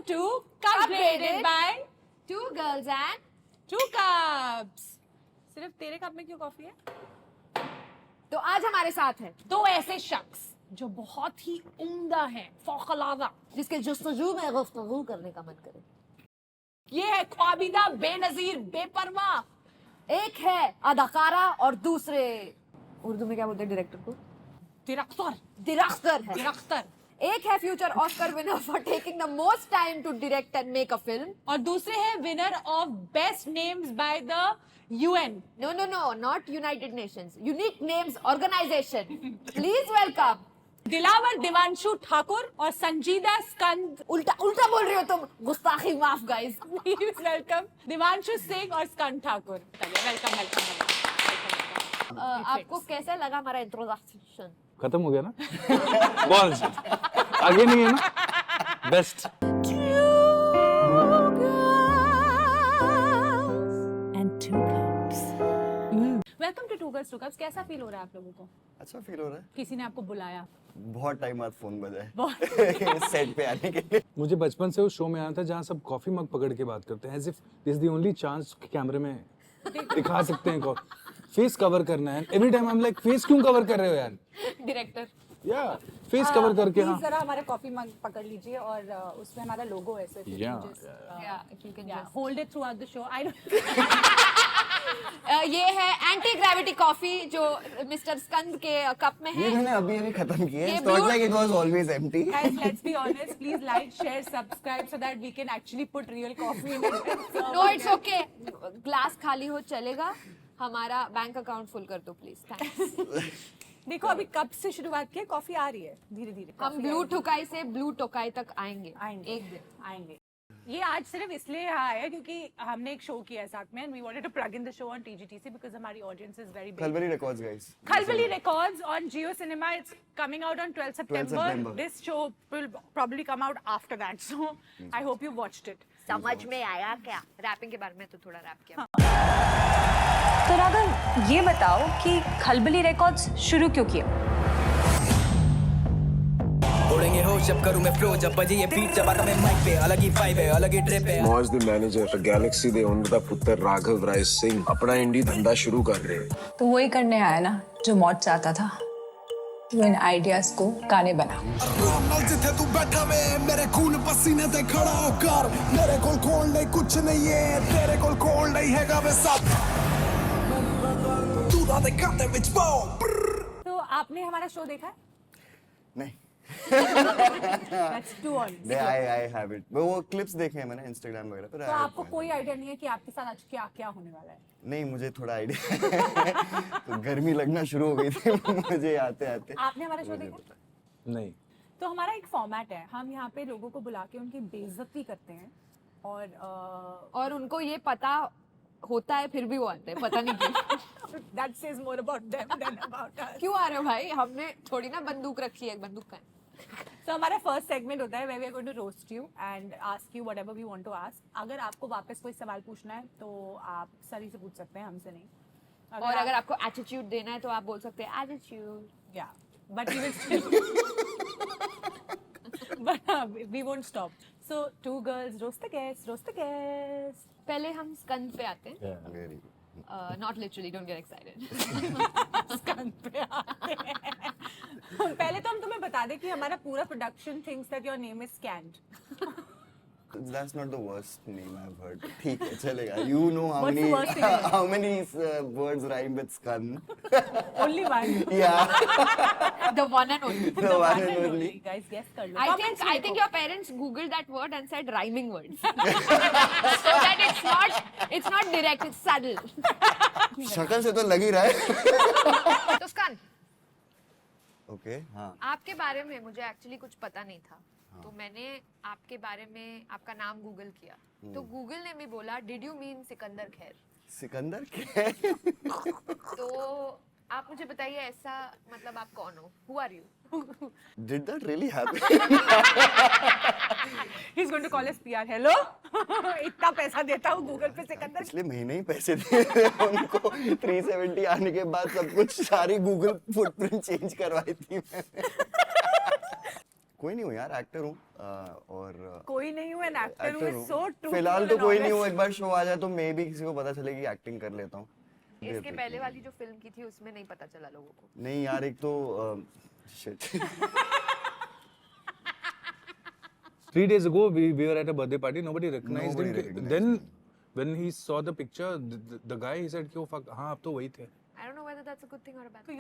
to Cupgraded by Two girls and Two Cups. सिर्फ तेरे cup में क्यों कॉफी है? तो आज हमारे साथ है दो ऐसे शख्स जो बहुत ही उम्दा हैं, फौकलादा, जिसके जुस्तजू में गुफ्तगू करने का मन करे। ये है ख्वाबिदा, बेनजीर, बेपरवाह। एक है अदाकारा और दूसरे उर्दू में क्या बोलते हैं डायरेक्टर को? दिरख्तर डायरेक्टर है। दिरख्तर। एक है future Oscar winner for taking the most time to direct and make a film. और दूसरे हैं winner of best names by the UN. No, not United Nations. Unique Names Organization. Please welcome. Dilawar Divanshu Thakur और संजीदा स्कंद। उल्टा बोल रही हो तुम, गुस्ताखी माफ guys. Please welcome Divanshu Singh और स्कंद ठाकुर। वेलकम। आपको कैसा लगा हमारा इंट्रोडक्शन? खत्म हो गया ना? बहुत अच्छा। आगे नहीं है ना? Best. Welcome to two girls two cups. कैसा फील हो रहा है आप लोगों को? अच्छा फील हो रहा है। किसी ने आपको बुलाया? बहुत टाइम बाद फोन बजा है बहुत। सेट पे आने के लिए। मुझे बचपन से उस शो में आना था जहाँ सब कॉफी मग पकड़ के बात करते हैं, as if this is the only chance कि कैमरे में दिखा सकते हैं फेस कवर करना है। Every time I am like, face क्यों कवर कर रहे हो यार? डायरेक्टर या फेस कवर करके। हाँ, जरा हमारे कॉफी मग पकड़ लीजिए और उसमें हमारा लोगो है सिर्फ। Hold it throughout the show. आई ये है एंटी ग्रेविटी कॉफी जो मिस्टर स्कंद के कप में ये है। मैंने अभी खत्म किया है। ये Thought like it was always empty. Guys, let's be honest. Please like, share, subscribe so that we can actually put real coffee in it. No it's okay, glass खाली हो चलेगा, हमारा बैंक अकाउंट फुल कर दो please. Thanks. देखो अभी cup से शुरुआत की है, कॉफी आ रही है धीरे धीरे। हम ब्लू ठुकाई से ब्लू टोकाई तक आएंगे एक दिन। आएंगे। ये आज सिर्फ इसलिए यहाँ आया क्योंकि हमने एक शो किया है साथ में and we wanted to plug in the show on TGTC because हमारी audience is very big. Khalbali Records guys. Khalbali Records on Jio Cinema. It's coming out on 12 September. 12 September. This show will probably come out after that. So I hope you watched it. समझ में आया क्या? Wrapping के बारे में तो थोड़ा rap किया। तो राघव ये बताओ कि खलबली रिकॉर्ड्स शुरू क्यों किया? उड़ेंगे हो जब करूं मैं फ्लो, जब बजे ये बीट जब आता मैं माइक पे, अलग ही वाइब है, अलग ही ट्रिप है। मौज the manager galaxy the owner ਦਾ ਪੁੱਤਰ राघव राय सिंह अपना इंडी धंधा शुरू कर रहे हैं। तो वही करने आया ना जो मौत चाहता था। वो इन आइडियाज को गाने बना। जिथे तू बैठा वे मेरे खून पसीने से खड़ा होकर, मेरे कोल कोल नहीं कुछ नहीं है, तेरे कोल कोल नहीं हैगा वे सब तू ना दिखाते विच बॉम्ब। तो आपने हमारा शो देखा है? नहीं। That's too honest. I have it. वो क्लिप्स देखे हैं मैंने इंस्टाग्राम वगैरह पर। तो आपको कोई आइडिया नहीं है कि आपके साथ आज क्या क्या होने वाला है? नहीं, मुझे थोड़ा आइडिया तो गर्मी लगना शुरू हो गई थी मुझे आते आते। आपने हमारा शो देखा? नहीं। तो हमारा एक फॉर्मेट है, हम यहाँ पे लोगों को बुला के उनकी बेइज्जती करते हैं और उनको ये पता होता है फिर भी वो आते हैं, पता नहीं क्यों। that says more about them than about us. क्यों आ रहे हो भाई? हमने थोड़ी ना बंदूक रखी है, बंदूक का है। तो हमारा फर्स्ट सेगमेंट होता है where we are going to roast you and ask you whatever we want to ask. अगर आपको वापस कोई सवाल पूछना है तो आप सरी से पूछ सकते हैं, हमसे नहीं। और अगर आपको एटीट्यूड देना है तो आप बोल सकते हैं attitude. Yeah, but we will still but we won't stop. So two girls roast the guest, roast the guest. पहले हम स्कंद पे आते हैं। Very. Not literally, don't get excited. Skand पे आते हैं। पहले तो हम तुम्हें बता दें कि हमारा पूरा production thinks that your name is scanned. That's not the worst name I've heard. ठीक है, चलेगा। You know What's the worst thing? how many words rhyme with Skand? Only one. Yeah. The one and only। The one and only. Guys, guess कर लो। I think your parents googled that word and said rhyming words so that it's not direct, it's subtle। शक्ल से तो लग ही रहा है। तो स्कंद, okay, हाँ। आपके बारे में मुझे एक्चुअली कुछ पता नहीं था, तो मैंने आपके बारे में आपका नाम गूगल किया, तो गूगल ने भी बोला डिड यू मीन सिकंदर खैर? सिकंदर क्या? तो आप मुझे बताइए, ऐसा मतलब आप कौन हो? Who are you? Did that really happen? He's going to call us PR. Hello? इतना पैसा देता हूँ गूगल पे सिकंदर। पिछले महीने ही पैसे दिए थे उनको। 370 आने के बाद सब कुछ सारी गूगल फुटप्रिंट चेंज करवाई थी मैंने। कोई नहीं हूँ यार, एक्टर हूँ और कोई नहीं हूँ एन एक्टर एक्टर हूँ, सो ट्रू। फिलहाल तो कोई नहीं हूँ, एक बार शो आ जाए तो मे भी किसी को पता चले कि एक्टिंग कर लेता हूँ। इसके पहले वाली जो फिल्म की थी उसमें नहीं पता चला लोगों को। नहीं यार, एक तो shit 3 days ago, we were at a birthday party. Nobody recognized Nobody him. recognized Then, me. when he saw the picture, the guy, he said, "Kyo fuck? हाँ, आप तो वही थे." I don't know whether that's a good thing or a bad thing.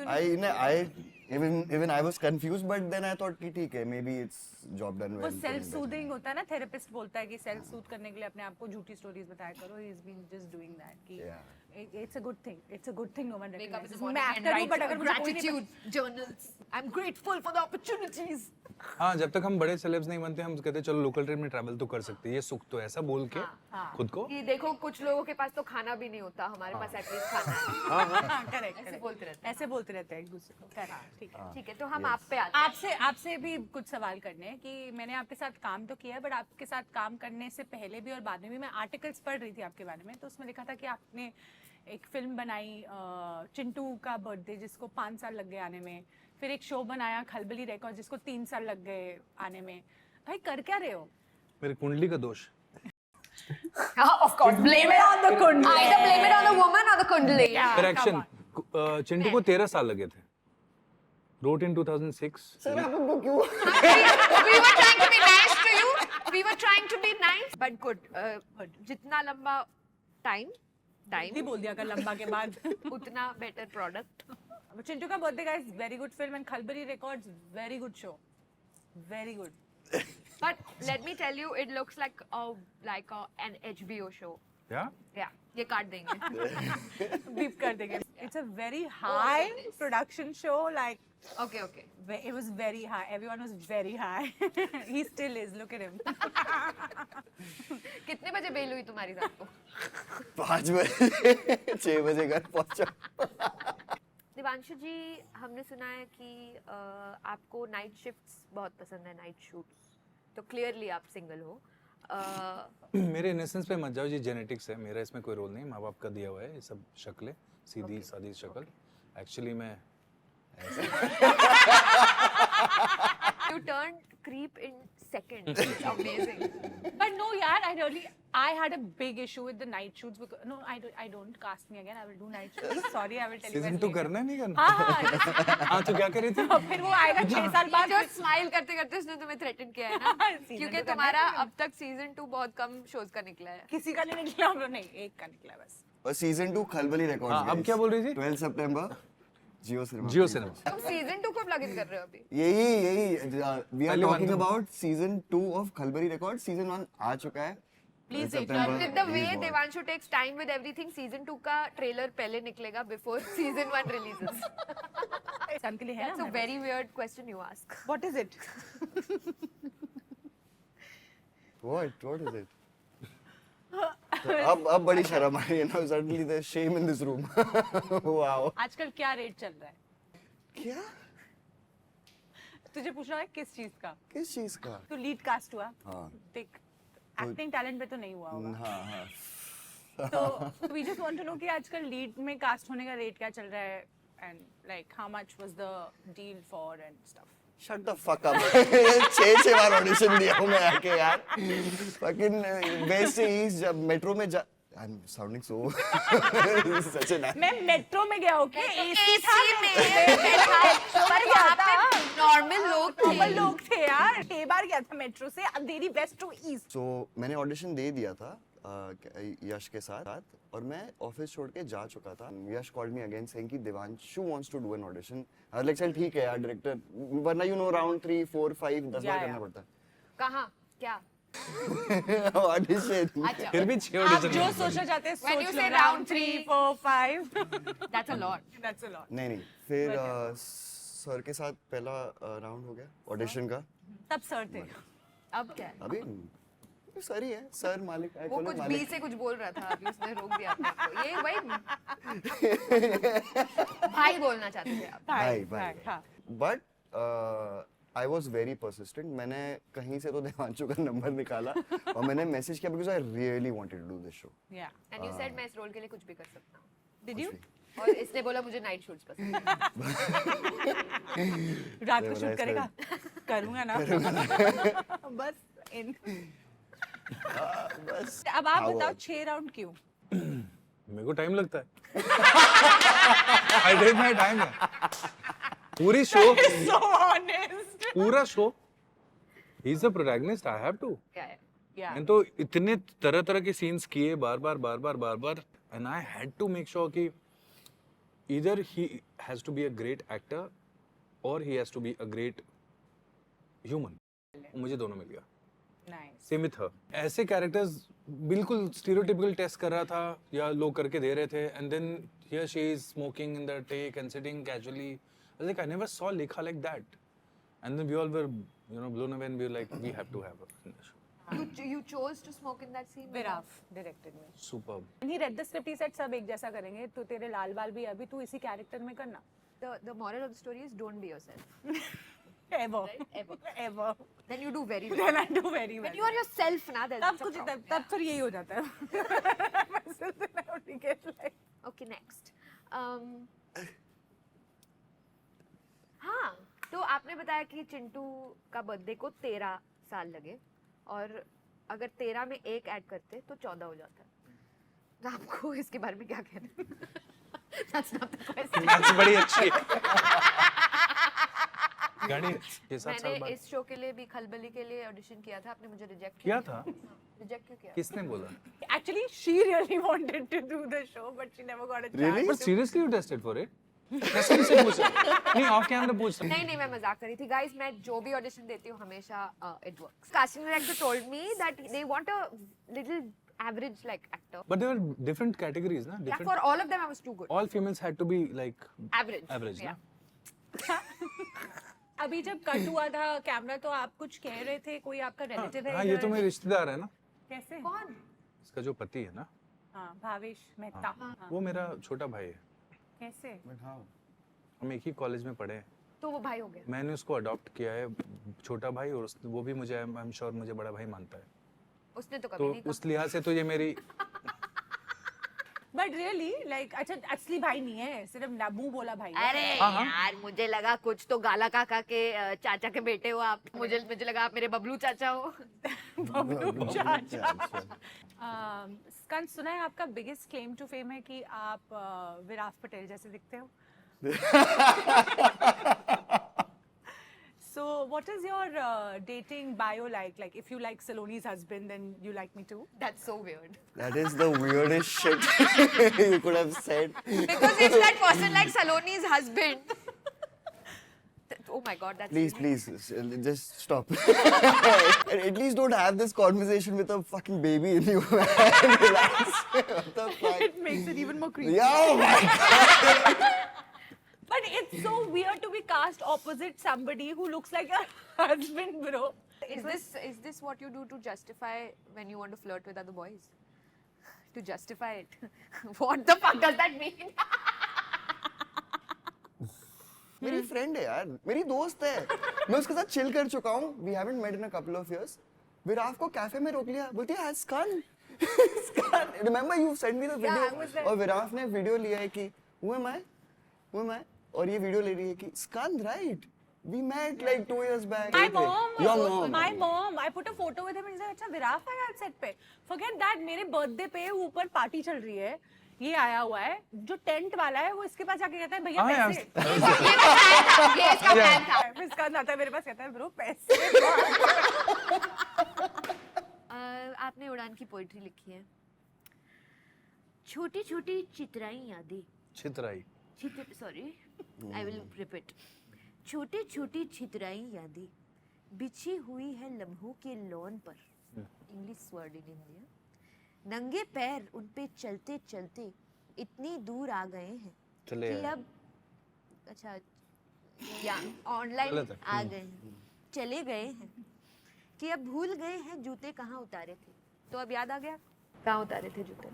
even I was confused, but then I thought कि ठीक है, maybe it's job done वो well. Self soothing होता है ना, थेरेपिस्ट बोलता है कि सेल्फ सूद करने के लिए अपने आप को झूठी स्टोरीज बताया करो। He is been just doing that कि it's a good thing, it's a good thing no one Wake up in the recognises. morning मैं and एक्टर हूँ write बट अगर मुझे कोई नहीं gratitude journals. I'm grateful for the opportunities. हाँ, जब तक हम बड़े सेलेब्स नहीं बनते, हम कहते चलो लोकल ट्रेन में ट्रैवल तो कर सकते हैं, ये सुख तो है, ऐसा बोल के खुद को। कि देखो कुछ लोगों के पास तो खाना भी नहीं होता, हमारे पास एटलीस्ट खाना है। करेक्ट ऐसे बोलते रहते हैं। ऐसे बोलते रहते हैं एक दूसरे को। करेक्ट, ठीक है। ठीक है, तो हम आप पे आते हैं। आपसे भी कुछ सवाल करने हैं कि मैंने आपके साथ काम तो किया है, बट आपके साथ काम करने से पहले भी और बाद में भी मैं आर्टिकल्स पढ़ रही थी आपके बारे में, तो उसमें लिखा था कि आपने एक फिल्म बनाई चिंटू का बर्थडे जिसको 5 साल लग गए आने में, फिर एक शो बनाया खलबली रिकॉर्ड जिसको 3 साल लग गए आने में। भाई कर क्या रहे हो? मेरी कुंडली का दोष। Of course, blame it on the kundli. Either blame it on the woman or the kundli. Correction, Chintu को 13 साल लगे थे। Wrote in 2006. Sir, आपको क्यों? We were trying to be nice to you. We were trying to be nice, but good. जितना लंबा time नहीं बोल दिया कर लंबा के बाद। उतना better product. चिंटू का birthday guys very good film and Khalbali records very good show, very good. But let me tell you, it looks like an HBO show. Yeah? Yeah, ये काट देंगे. बीप कर देंगे। It's a very high production show, like Okay, okay. it was very high. Everyone was very high. He still is. Look at him. कितने बजे bell हुई तुम्हारी रात को? 5 बजे 6 बजे घर पहुंचा। दिवांशु जी, हमने सुना है कि आपको नाइट शिफ्ट्स बहुत पसंद है, नाइट शूट्स, तो क्लियरली आप सिंगल हो। मेरे इनोसेंस पे मत जाओ, ये जेनेटिक्स है, मेरा इसमें कोई रोल नहीं, माँ बाप का दिया हुआ है ये सब शक्लें, सीधी सादी शक्ल। एक्चुअली मैं You turned creep in seconds. It's amazing. But no, yeah, I had a big issue with the night shoots because no, I don't cast me again. I will do night shoots. Sorry, I will tell you. Season guys 2 later. करना है नहीं करना? हाँ, हाँ तो क्या करी थी? फिर वो आएगा 6 साल बाद। जो स्माइल करते करते उसने तुम्हें थ्रेटन किया है ना, Season क्योंकि 2 करना तुम्हारा है। अब तक सीजन 2 बहुत कम शोज का निकला है। किसी का नहीं निकला, हम लोग नहीं, एक का निकला बस। और सीजन 2 खलबली रिकॉर्ड्स। हाँ, अब क्या बोल रही थी? 12 सितंबर जियो सिनेमा। जियो सिनेमा। तुम सीजन 2 कब लॉग इन कर रहे हो अभी? यही वी आर पहले talking one about season 2 of खलबली रिकॉर्ड। सीजन 1 आ चुका है। Please wait. With the way Devanshu takes time with everything, season 2 का ट्रेलर पहले निकलेगा before season 1 releases. एग्जाम के लिए है That's ना a very weird question you ask. What is it? What is it? अब बड़ी शर्म आ रही है ना, suddenly there's shame in this room. Wow. आजकल क्या रेट चल रहा है? क्या? तुझे पूछना है किस चीज का? किस चीज का? तो लीड कास्ट हुआ। हाँ। देख, एक्टिंग टैलेंट पे तो नहीं हुआ होगा। हाँ। तो we just want to know कि आजकल लीड में कास्ट होने का रेट क्या चल रहा है and like how much was the deal for and stuff. Shut the fuck up. 6 bar audition दिया हूँ मैं आके यार। Fucking वेस्ट से ईस्ट जब मेट्रो में जा I'm sounding so such an मैं मेट्रो में गया ओके, एसी था में बैठा, पर यहाँ पे नॉर्मल लोग थे। यार। 6 बार गया था मेट्रो से अंधेरी वेस्ट टू ईस्ट। So मैंने ऑडिशन दे दिया था यश के साथ, और मैं ऑफिस छोड़ के जा चुका था। Yash called me again saying कि Devanshu wants to do an audition. I was like चल ठीक है यार डायरेक्टर, वरना यू नो राउंड 3 4 5 10 बार करना पड़ता है। कहाँ? क्या? ऑडिशन। अच्छा। फिर भी 6 आप ऑडिशन। जो सोचना चाहते हैं When you सोच say low. round round 3 4 5 That's a lot. That's a lot. नहीं फिर सर के साथ पहला राउंड हो गया ऑडिशन का। तब सर थे। अब क्या है? अभी सर ही है, सर मालिक। वो कुछ बी से कुछ बोल रहा था, अभी उसने रोक दिया अपने को। ये भाई भाई बोलना चाहते थे आप। भाई हाँ। But I was very persistent. मैंने कहीं से तो देवांशु का नंबर निकाला और मैंने मैसेज किया because I really wanted to do this show. Yeah and you said मैं इस रोल के लिए कुछ भी कर सकता हूँ, डिड यू? और इसने बोला मुझे नाइट शूट्स पसंद है। रात को शूट करेगा। करूँगा ना बस इन बस अब आप बताओ 6 राउंड क्यों? मेरे को टाइम लगता है आई टेक माय टाइम पूरी शो so honest पूरा शो ही is the protagonist I have to yeah मैंने तो इतने तरह तरह के सीन्स किए बार बार and I had to make sure कि either he has to be a great actor or he has to be a great human मुझे दोनों मिल गया nice सेम विथ हर ऐसे कैरेक्टर्स बिल्कुल स्टीरियोटिपिकल टेस्ट कर रहा था या लोग करके दे रहे थे and then here she is smoking in the take and sitting casually like I never saw Lekha like that and then we all were you know blown away and we were like we have to have her in the show. You chose to smoke in that scene? Viraf directed में Superb. He read the script he said सब एक जैसा करेंगे तो तेरे लाल बाल भी अभी तू इसी कैरेक्टर में करना The moral of the story is don't be yourself. ever Ever. ever Then you do very well. then I do very well When you are yourself, na, there's तब a कुछ problem. तब फिर यही हो जाता है myself and I only get like Okay, next. हाँ, तो आपने बताया कि चिंटू का बर्थडे को 13 साल लगे और अगर 13 में एक ऐड करते तो 14 हो जाता है. तो आपको इसके बारे में क्या कहना है? That's not the question. That's बड़ी अच्छी गाड़ी ये 7 साल मैंने बाद इस शो के लिए भी खलबली के लिए ऑडिशन किया था. आपने मुझे रिजेक्ट किया था रिजेक्ट क्यों किया? किसने बोला actually she really wanted to do the show but she never got a chance Really? But seriously you tested for it? कसम से पूछ नहीं ऑफ कैमरा पूछ नहीं मैं मजाक कर रही थी. गाइस, मैं जो भी ऑडिशन देती हूँ हमेशा it works. Casting director told me that they want a little average like actor. But there were different categories, na? Yeah, Different. for all of them I was too good. All females had to be like Average. average, Yeah. na? अभी जब cut हुआ था camera तो आप कुछ कह रहे थे कोई आपका रिलेटिव है हाँ ये तो इधर? मेरे रिश्तेदार है ना कैसे कौन? इसका जो पति है ना हाँ भावेश मेहता हाँ. वो मेरा छोटा भाई है कैसे हम एक ही कॉलेज में पढ़े हैं तो वो भाई हो गया. मैंने उसको अडॉप्ट किया है छोटा भाई और वो भी मुझे आई एम श्योर मुझे बड़ा भाई मानता है उसने तो कभी तो नहीं कहा. उस लिहाज से तो ये मेरी बट रियली लाइक अच्छा असली भाई नहीं है सिर्फ मुंह बोला भाई है. अरे यार, मुझे लगा कुछ तो गाला काका के चाचा के बेटे हो आप. मुझे लगा आप मेरे बबलू चाचा हो. बबलू चाचा स्कंद सुना है आपका बिगेस्ट क्लेम टू फेम है कि आप विराफ पटेल जैसे दिखते हो. So what is your dating bio like? Like if you like Saloni's husband, then you like me too? That's so weird. That is the weirdest shit you could have said. Because if that person like Saloni's husband. Oh my god, that's Please, really- please, just stop. At least don't have this conversation with a fucking baby in you. Relax. What the fuck? It makes it even more creepy. Yeah, oh my God. But it's so weird to be cast opposite somebody who looks like your husband, bro. Is this what you do to justify when you want to flirt with other boys? To justify it. What the fuck does that mean? मेरी friend है यार, मेरी दोस्त है. मैं उसके साथ chill कर चुका हूँ. We haven't met in a couple of years. विराफ को कैफे में रोक लिया. बोलती है स्कन. स्कन. Remember you sent me the Yeah, video. I was there. और विराफ ने वीडियो लिया है कि who am I? Who am I? और ये वीडियो ले रही है कि स्कंद, right? We met like 2 years back. My mom. Your mom. My mom. I put a photo with him and said, अच्छा विराफ आया सेट पे. Forget that. मेरे बर्थडे पे ऊपर पार्टी चल रही है. ये आया हुआ है. जो टेंट वाला है वो इसके पास जाके कहता है भैया हाँ, पैसे. ये इसका plan था. फिर इसका आता है मेरे पास कहता है ब्रो पैसे. आपने उड़ान की पोइट्री लिखी है. छोटी छोटी चित्राई यादें. चित्राई सॉरी, आई विल रिपीट. छोटी छोटी छितराई यादें बिछी हुई है लम्हों के लॉन पर. English word in India. नंगे पैर उन पे चलते चलते इतनी दूर आ गए हैं चले कि आए. अब अच्छा या ऑनलाइन गलत है. आ गए हैं, चले गए हैं कि अब भूल गए हैं जूते कहाँ उतारे थे. तो अब याद आ गया कहाँ उतारे थे जूते.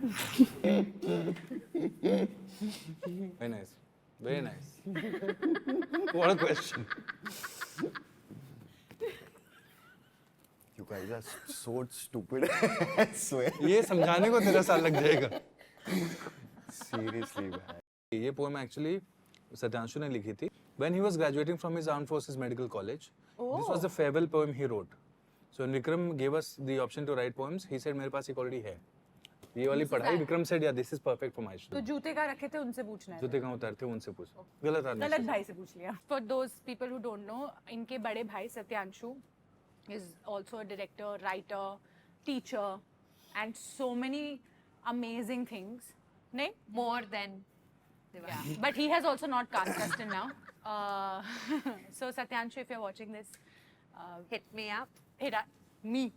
very nice very nice what a question You guys are so stupid. I swear. ये समझाने को 13 साल लग जाएगा Seriously, man. ये पोएम एक्चुअली सत्यांशु ने लिखी थी when he was graduating from his armed forces medical college, this was the farewell poem he wrote. So when Vikram gave us the option to write poems, he said मेरे पास एक already है. ये वाली पढ़ाई Vikram said yeah this is perfect for my तो student. जूते का रखे थे उनसे पूछना है. जूते कहाँ उतारते उनसे पूछो. गलत आदमी. गलत भाई से पूछ लिया. For those people who don't know, इनके बड़े भाई Satyanshu is also a director, writer, teacher, and so many amazing things. नहीं? More than Yeah. But he has also not cast us till now. So Satyanshu, if you're watching this, hit me up. hit me.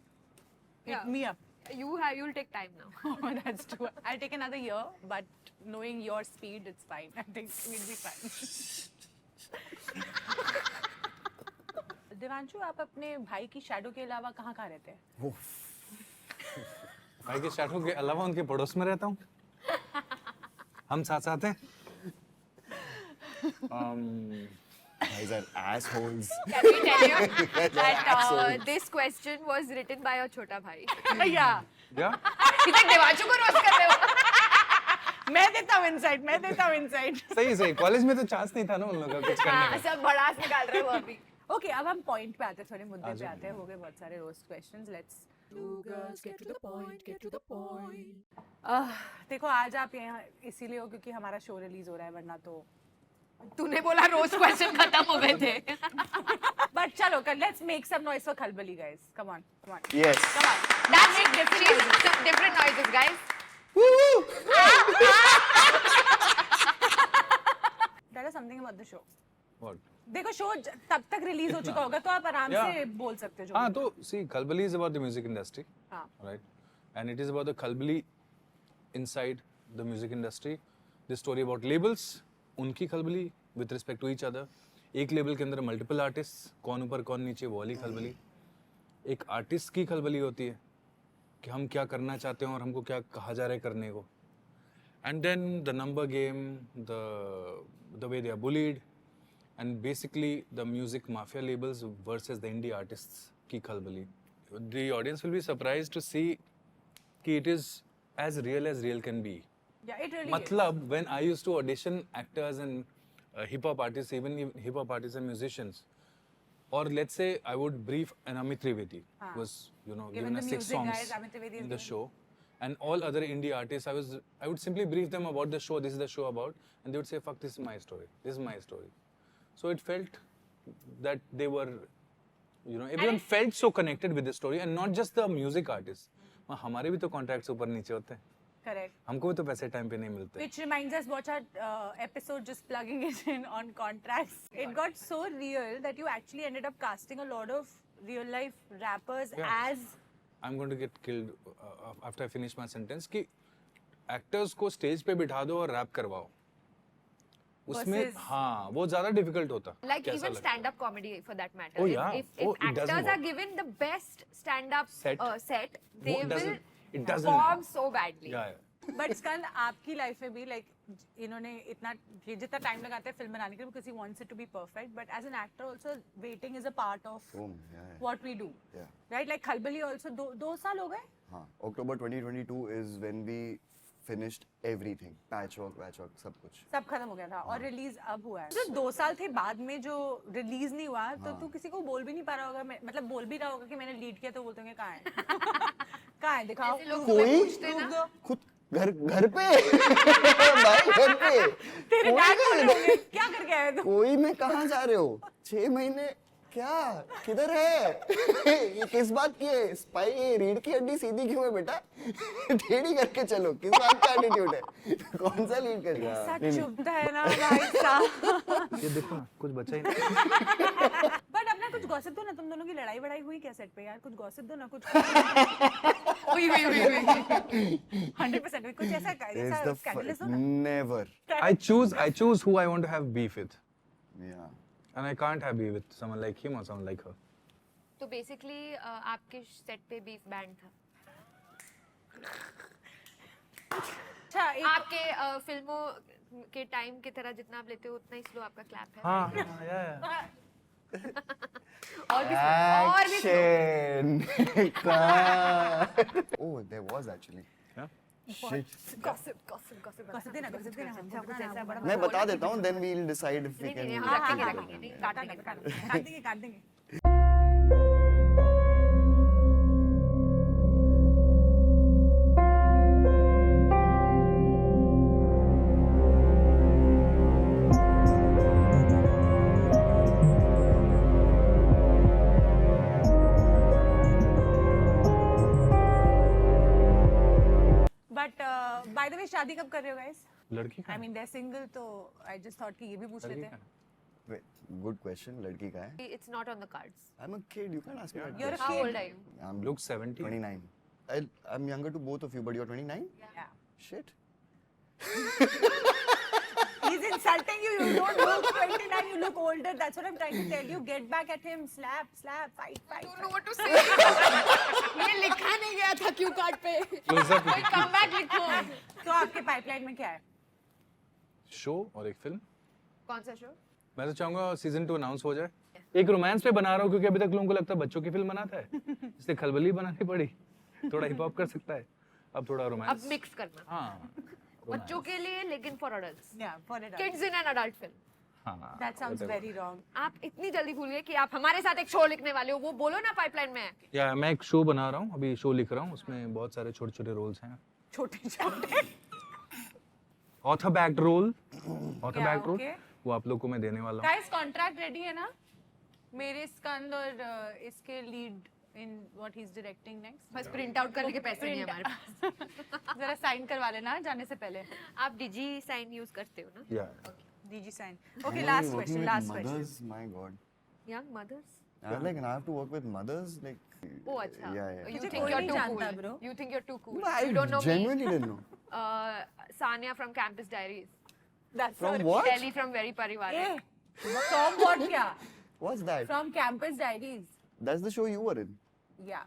Hit Yeah. me up. You'll take time now. Oh, that's true. I'll take another year, but knowing your speed, it's fine. I think we'll be fine. Devanshu, आप अपने भाई की shadow के अलावा कहाँ रहते हैं? भाई के शैडो के अलावा उनके पड़ोस में रहता हूँ. हम साथ साथ हैं. Guys are assholes. Can we tell you that this question was written by your छोटा भाई? Yeah. क्या? He's like देवांशु को रोस्ट कर रहे हो. मैं देता हूँ insight. सही. कॉलेज में तो चांस नहीं था ना उन लोगों का कुछ करने का. सब भड़ास निकाल रहे हो अभी. Okay, अब हम पॉइंट पे आते हैं, थोड़े मुद्दे पे आते हैं. हो गए बहुत सारे रोस्ट क्वेश्चंस. लेट्स देखो आज आप यहाँ इसीलिए हो क्योंकि हमारा शो रिलीज हो रहा है, वरना तो तूने बोला रोस्ट क्वेश्चन खत्म हो गए थे. बट चलो let's make some noise for Khalbali guys. Come on. Yes. That's different noises, guys. That is something about the show. What? देखो शो तब तक रिलीज हो चुका होगा तो आप आराम Yeah. से बोल सकते हो जो हाँ भी. तो see Khalbali is about the music industry. हाँ. Right? And it is about the Khalbali inside the music industry. This story about labels, उनकी खलबली with respect to each other. एक लेबल के अंदर मल्टीपल आर्टिस्ट, कौन ऊपर कौन नीचे, वो वाली खलबली. एक आर्टिस्ट की खलबली होती है कि हम क्या करना चाहते हैं और हमको क्या कहा जा रहा है करने को. And then the number game, the way they are bullied, and basically the music mafia labels versus the indie artists की खलबली. The audience will be surprised to see कि it is as real can be. Yeah, it really is. मतलब when I used to audition actors and hip hop artists, even hip hop artists and musicians, or let's say I would brief an Amit Trivedi, was given us 6 music songs guys, Amit Trivedi is in the given. show, and all other indie artists, I would simply brief them about the show. This is the show about, and they would say, "Fuck, this is my story. This is my story." So it felt that they were, everyone felt so connected with the story, and not just the music artists. हमारे भी तो contracts ऊपर नीचे होते हैं. Correct. हमको भी तो पैसे टाइम पे नहीं मिलते. Which reminds us, watch our episode, just plugging it in on contracts. It got so real that you actually ended up casting a lot of real life rappers as. I'm going to get killed after I finish my sentence कि actors को stage पे बिठा दो और rap करवाओ. उसमें Versus- हाँ वो ज़्यादा difficult होता. Like कैसा even लगता? stand-up comedy for that matter. Oh, yeah. If Oh, it doesn't actors are work. given the best stand-up Set. set, they It will doesn't perform so badly. Yeah. But स्कंद आपकी life में भी like इन्होंने इतना ये जितना time लगाते हैं film बनाने के लिए because he wants it to be perfect, but as an actor also waiting is a part of Yeah. what we do. Yeah. Right? Like खलबली also दो साल हो गए. हाँ. October 2022 is when we finished everything. Patchwork, सब कुछ. सब खत्म हो गया था और रिलीज अब हुआ है. जो 2 साल थे बाद में जो रिलीज नहीं हुआ तो तू किसी को बोल भी नहीं पा रहा होगा, मतलब बोल भी रहा होगा कि मैंने लीड किया तो बोलते होंगे कहाँ है कहाँ है दिखाओ. ऐसे लोग कोई पूछते ना. खुद घर पे भाई घर पे तेरे डैड बोल रहे होंगे क्या करके आए तुम. कोई में कहाँ जा रहे हो 6 महीने क्या किधर है ये किस बात की है स्पाई ये रीढ़ की हड्डी सीधी क्यों है बेटा टेढ़ी करके चलो किस बात का एटीट्यूड है कौन सा लीड कर रहा सच चुभता है ना भाई साहब. ये देखो ना कुछ बचा ही नहीं. बट अपना कुछ गॉसिप दो ना, तुम दोनों की लड़ाई वड़ाई हुई क्या सेट पे यार, कुछ गॉसिप दो ना कुछ. हुई. 100% कुछ ऐसा स्कैंडलस हो ना. Never I choose who I want to have beef with, या and I can't have beef with someone like him or someone like her. तो बेसिकली आपके सेट पे बीफ बैंड था. अच्छा एक आपके फिल्मों के टाइम की तरह जितना आप लेते हो उतना ही स्लो आपका क्लैप है. हाँ और भी Action! Oh, there was actually. Yeah? Gossip देना अच्छा कुछ ऐसा बड़ा मैं बता देता हूँ, then we'll decide if we नहीं नहीं can. हम रखेंगे नहीं काटेंगे काट देंगे बट बाय द वे शादी कब कर रहे हो गाइस? लड़की का आई मीन दे सिंगल, तो आई जस्ट थॉट कि ये भी पूछ लड़की लेते का हैं. Wait, good question. लड़की का है? It's not on the cards. I'm a kid. You can't ask me that You're a question. How old are you? I'm Looks 70. 29. I'm younger to both of you, but you're 29. Yeah. Shit. He's insulting you. You don't look 29. You look older. That's what I'm trying to tell you. Get back at him. Slap, slap, fight, fight. don't know what to say. ये लिखा नहीं गया था Q card पे. Close up. कोई comeback लिखो. तो आपके पाइपलाइन में क्या है? शो और एक फिल्म. कौन सा शो? मैं तो चाहूंगा सीजन 2 अनाउंस हो जाए. एक रोमांस पे बना रहा हूँ क्योंकि अभी तक लोगों को लगता है बच्चों की फिल्म बनाता है, इसलिए खलबली बनानी पड़ी. थोड़ा हिप हॉप कर सकता है, अब थोड़ा अब रोमांस. मिक्स करना. हाँ बच्चों के लिए लेकिन for adults. Yeah, for it. Kids in an adult film. हाँ That sounds very wrong. आप इतनी जल्दी भूल गए कि आप हमारे साथ एक शो लिखने वाले हो. वो बोलो ना पाइपलाइन में है. या मैं एक शो बना रहा हूँ, अभी शो लिख रहा हूँ, उसमें बहुत सारे छोटे छोटे रोल्स हैं. छोटे छोटे. Author back role, author Yeah, back role okay. वो आप लोग को मैं देने वाला हूँ. Guys, contract ready है ना? मेरे स्कंद और इसके lead in what he's directing next. बस प्रिंट आउट करने के पैसे नहीं है हमारे पास. जरा साइन करवा लेना जाने से पहले. आप डिजी साइन यूज करते हो ना? या DG sign. Okay, last question. Last question. Mothers, my God. Young mothers. Like, and I have to work with mothers, like. Oh अच्छा. Yeah, yeah. You मुझे think कोई you're नहीं too जानता, cool. bro. You think you're too cool. No, I You don't know me. genuinely didn't know. Sania from Campus Diaries. That's From our- what? Ellie from Very Parivar. Eh, from what क्या? What's that? From Campus Diaries. That's the show you were in. Yeah.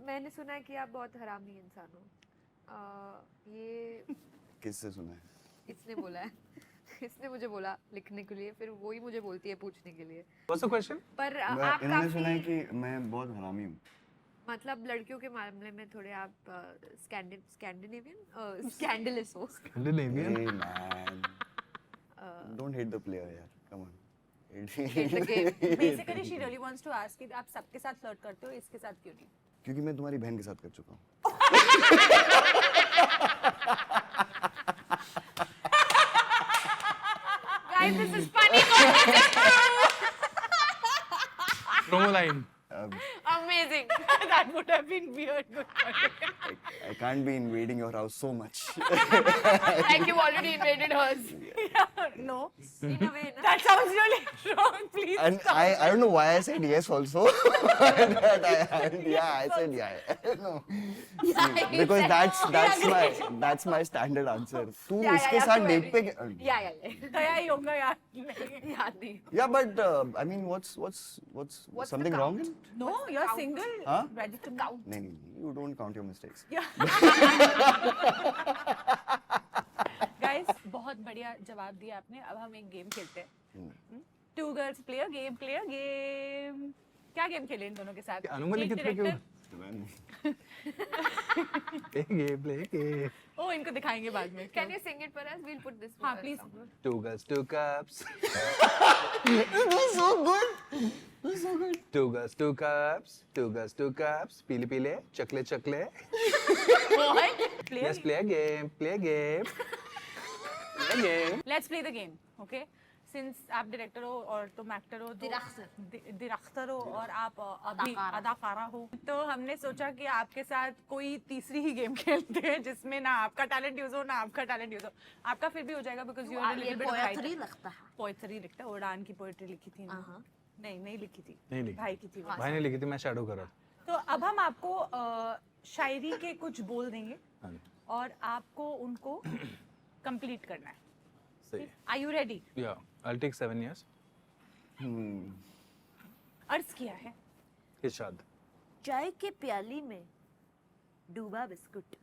मैंने सुना है कि आप बहुत हरामी इंसान हो. ये किससे सुना है? इसने बोला है. इसने मुझे बोला लिखने के लिए, फिर वही मुझे बोलती है पूछने के लिए. What's the question? पर आप इन्होंने सुना है काफी कि मैं बहुत हरामी हूँ. मतलब लड़कियों के मामले में थोड़े आप स्कैंडिनेवियन स्कैंडलस हो. Scandinavian. Hey man. Don't hate the player, यार. Come on. Hate the game. Basically, she really wants to ask कि आप सबके साथ फ्लर्ट करते हो, इसके साथ क्यों नहीं? क्योंकि मैं तुम्हारी बहन के साथ कर चुका हूँ. Guys, this is funny. Promo line. Amazing. That would have been weird. I can't be invading your house so much. Like you already invaded hers. No. In a way, na? That sounds really wrong. Please. And I don't know why I said yes also. But I said yeah. No. Because that's my standard answer. तू Yeah, इसके yeah, साथ too date पे Yeah. गया ही होगा यार. याद नहीं. Yeah, but I mean what's What's something the wrong count? in? No, you're single. Huh? Ready to count. नहीं, you don't count your mistakes. Guys, बहुत बढ़िया जवाब दिया आपने. अब हम एक गेम खेलते हैं. Two girls play a game. क्या गेम खेले इन दोनों के साथ? अनुमति एक कितने क्यों? director- play. ओ, इनको दिखाएंगे बाद में. Can you sing it for us? We'll put this. हाँ, please. Two girls, two cups. So good. Two girls, two cups. Two girls, two cups. पीले पीले, चकले चकले. Play a Yes, play a game. Play a game. Play a game. Let's play the game, okay? Since आप director हो और तुम actor हो, director हो और आप अभी अदाकारा हो, तो हमने सोचा कि आपके साथ कोई तीसरी ही गेम खेलते हैं जिसमें ना आपका टैलेंट यूज हो ना आपका टैलेंट यूज हो. आपका फिर भी हो जाएगा because you are little bit poetry लगता है. पोएट्री लिखता है. उड़ान की पोएट्री लिखी थी ना? नहीं लिखी थी. नहीं लिखी. भाई की थी वो. भाई ने लिखी थी, मैं शैडो कर रहा था. तो अब हम आपको शायरी के कुछ बोल देंगे हाँ जी. और आपको उनको कंप्लीट करना है. सही. Are you ready? Yeah, I'll take 7 years. अर्ज किया है. इरशाद. चाय के प्याली में डूबा बिस्कुट.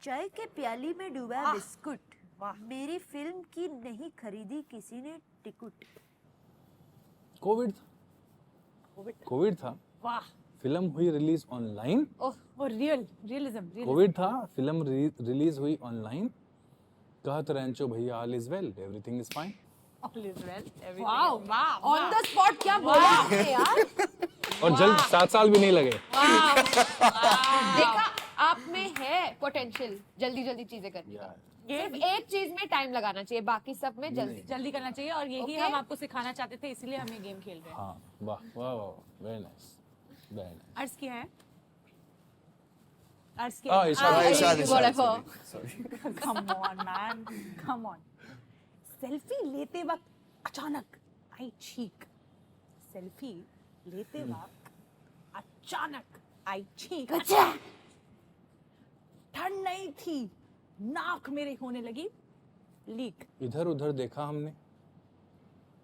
चाय के प्याली में डूबा वाह, बिस्कुट. वाह. मेरी फिल्म की नहीं खरीदी किसी ने टिकट. कोविड था. वाह. फिल्म हुई रिलीज ऑनलाइन, वो रियलिज्म कोविड था, फिल्म रिलीज हुई ऑनलाइन, कहा तरंचो भैया all is well, everything is fine. All is well. Wow, on the spot क्या बोला आपने यार? और जल्द 7 साल भी नहीं लगे। देखा, आप में है पोटेंशियल जल्दी जल्दी चीजें करने का। सिर्फ एक चीज में टाइम लगाना चाहिए, बाकी सब में जल्दी करना चाहिए, और यही Okay. हम आपको सिखाना चाहते थे, इसलिए हम ये गेम खेल रहे हैं। हाँ, वाह वाह वाह, वेरी नाइस, वेरी नाइस। अर्ज किया है, अर्ज Ah, किया Ishad. Come on man, come on. Selfie लेते वक्त अचानक आई छींक, सेल्फी लेते वक्त अचानक आई छींक। ठंड नहीं थी, नाक मेरे होने लगी लीक। इधर उधर देखा हमने,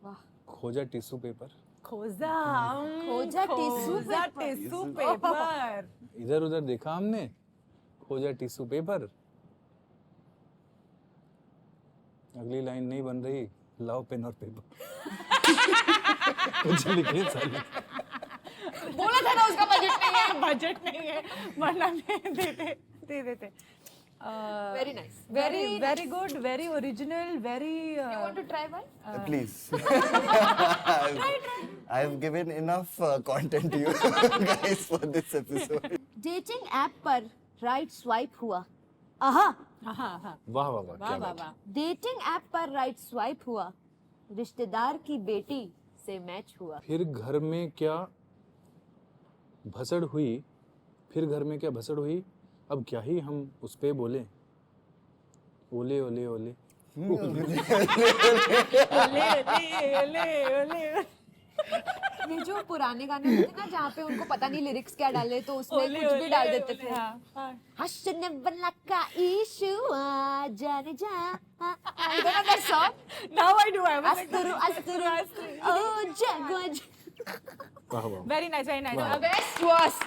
वाह, खोजा टिश्यू पेपर, खोजा टिश्यू टिश्यू पेपर। इधर उधर देखा हमने, खोजा टिश्यू पेपर। अगली लाइन नहीं बन रही, लाओ पेन और पेपर। कुछ लिखे साले। बोला था ना उसका बजट नहीं है। बजट नहीं है, वरना दे देते। Very nice, very good, very original, very. You want to try one? Please. I've given enough content to you guys for this episode. Dating app पर राइट स्वाइप हुआ। आहा, हाँ, वाह वाह वाह, क्या वाह बात। वाह। डेटिंग ऐप पर राइट स्वाइप हुआ, रिश्तेदार की बेटी से मैच हुआ। फिर घर में क्या भसड़ हुई, फिर घर में क्या भसड़ हुई, अब क्या ही हम उस पे बोले, ओले ओले ओले। ये जो पुराने गाने होते थे ना, जहाँ पे उनको पता नहीं लिरिक्स क्या डाले, तो उसमें कुछ भी डाल देते थे। हंसने वाला का इशू आ जाने जा। I don't know that song. Now I do. I was like, Asturu, oh jagwaj. वाह वाह। very nice, very nice. अब Best worst.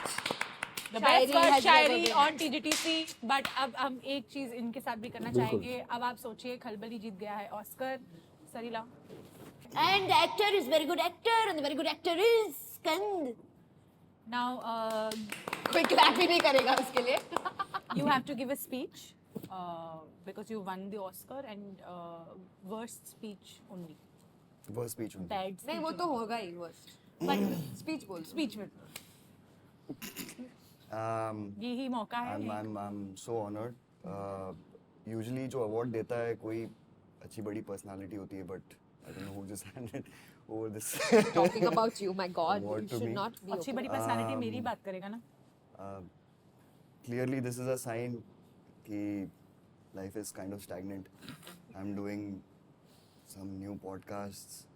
the Shayari best was has Shayari never been. on TGTC, but अब हम एक चीज इनके साथ भी करना बिल्कुल। चाहेंगे। अब आप सोचिए, खलबली जीत गया है Oscar. Sarila, And the actor is very good actor, and the very good actor is Skand. now कोई क्लैप भी नहीं करेगा उसके लिए। you have to give a speech because you won the Oscar, and worst speech only. Worst speech only. Bad speech नहीं, वो तो होगा ही worst. But speech बोल। speech में यही मौका है। I'm so honored. Usually जो award देता है कोई अच्छी बड़ी personality होती है, but I don't know who just handed over this. Talking about you, my God, Award you to should me. not be. अच्छी okay. बड़ी पर्सनालिटी मेरी बात करेगा ना। Clearly this is a sign कि life is kind of stagnant. I'm doing some new podcasts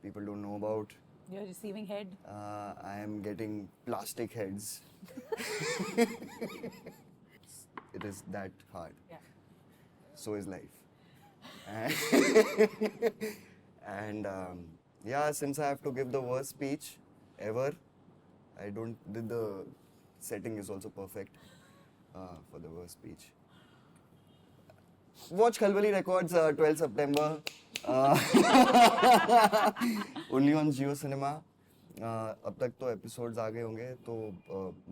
people don't know about. You're receiving head. I am getting plastic heads. It is that hard. Yeah. So is life. And yeah, since I have to give the worst speech ever, the setting is also perfect for the worst speech. Watch Khalbali Records 12 September. Only on Jio Cinema. अब तक तो episodes आ गए होंगे, तो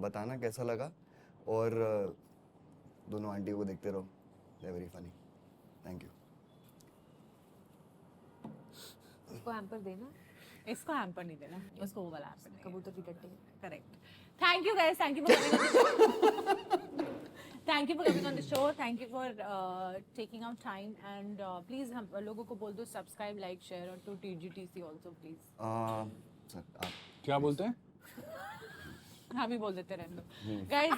बताना कैसा लगा, और दोनों आंटी को देखते रहो, they very funny. Thank you. इसको हैम्पर देना, इसको हैम्पर नहीं देना, उसको वो वाला हैम्पर देना। कबूतर की टट्टी। Correct. Thank you guys. Thank you for coming on the show. Thank you for coming on the show. Thank you for taking out time, and please हम लोगों को बोल दो subscribe, like, share, और to TGTC also please. Sir आप क्या बोलते हैं? हम ही बोल देते रहने दो. Guys,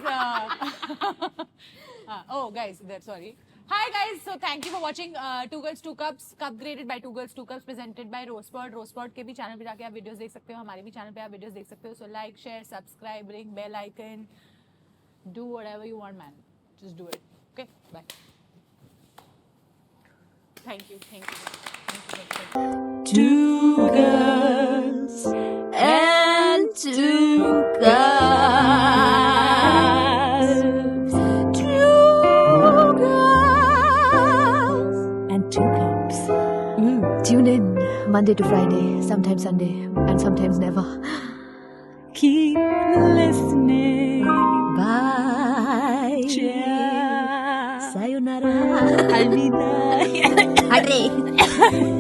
oh guys, there, sorry. Hi guys, so thank you for watching Two Girls Two Cups, cup graded by Two Girls Two Cups, presented by Rosepod. Rosepod के भी चैनल पे जाके आप वीडियोस देख सकते हो, हमारे भी चैनल पे आप वीडियोस देख सकते हो. So like, share, subscribe, ring bell icon, do whatever you want, man. Just do it. Okay, bye. Thank you, thank you. Two girls and two guys. Two girls and two cups. Tune in Monday to Friday, sometimes Sunday, and sometimes never. keep listening. Bye. Ciao. Sayonara. Alvida. Hare.